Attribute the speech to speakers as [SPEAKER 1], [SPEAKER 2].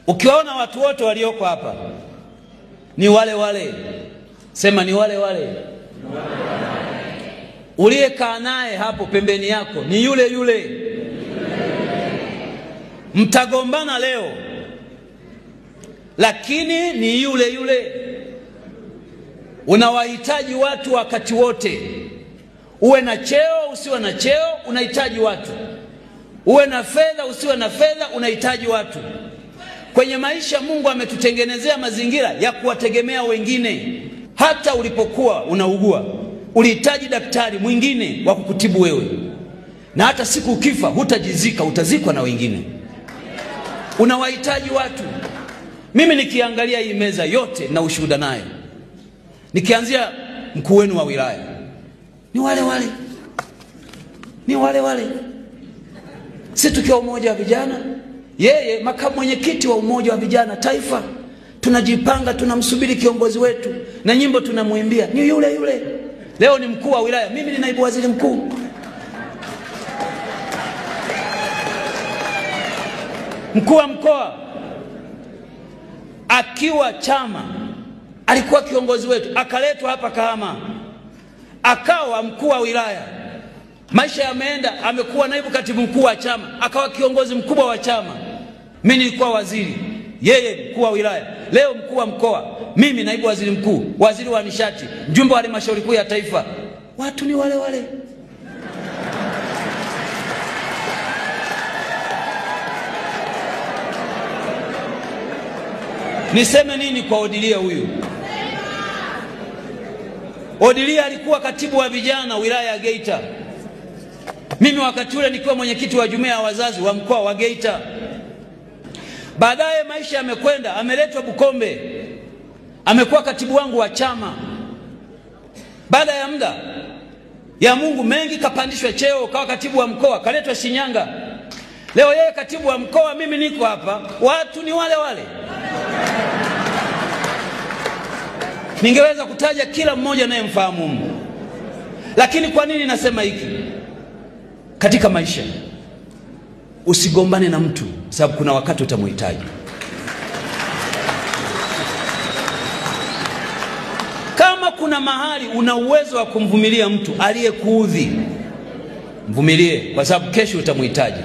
[SPEAKER 1] Ukiwaona watu wote walioko hapa ni wale wale, sema ni wale wale. Uliyekaa naye hapo pembeni yako ni yule yule. Mtagombana leo, lakini ni yule yule. Unawahitaji watu wakati wote. Uwe na cheo usiwe na cheo, unahitaji watu. Uwe na fedha usiwe na fedha, unahitaji watu. Kwenye maisha Mungu ametutengenezea mazingira ya kuwategemea wengine. Hata ulipokuwa unaugua, ulihitaji daktari mwingine wa kukutibu wewe. Na hata siku ukifa hutajizika, utazikwa na wengine. Unawahitaji watu. Mimi nikiangalia hii meza yote na ushuhuda naye, nikianzia mkuu wenu wa wilaya, ni wale wale. Ni wale wale. Sisi tukiwa umoja wa vijana, yeye makamu mwenyekiti wa umoja wa vijana taifa, tunajipanga, tunamsubiri kiongozi wetu na nyimbo tunamuimbia ni yule yule. Leo ni mkuu wa wilaya, mimi ni naibu waziri mkuu. Mkuu wa mkoa akiwa chama alikuwa kiongozi wetu, akaletwa hapa Kahama akawa mkuu wa wilaya. Maisha yameenda, amekuwa naibu katibu mkuu wa chama, akawa kiongozi mkubwa wa chama. Mimi nilikuwa waziri, yeye mkuu wa wilaya. Leo mkuu wa mkoa, mimi naibu waziri mkuu, waziri wa nishati, mjumbe wa halmashauri kuu ya taifa. Watu ni wale wale. Niseme nini kwa Odilia huyu? Odilia alikuwa katibu wa vijana wilaya ya Geita. Mimi wakati ule nikiwa mwenyekiti wa jumuiya ya wazazi wa mkoa wa Geita. Baadaye maisha yamekwenda, ameletwa Bukombe, amekuwa katibu wangu wa chama. Baada ya muda ya Mungu mengi, kapandishwa cheo, kawa katibu wa mkoa, kaletwa Shinyanga. Leo yeye katibu wa mkoa, mimi niko hapa. Watu ni wale wale. Ningeweza kutaja kila mmoja naye mfahamu Mungu. Lakini kwa nini nasema hiki? Katika maisha usigombane na mtu, sababu kuna wakati utamuhitaji. Kama kuna mahali una uwezo wa kumvumilia mtu aliyekuudhi, mvumilie, kwa sababu kesho utamuhitaji.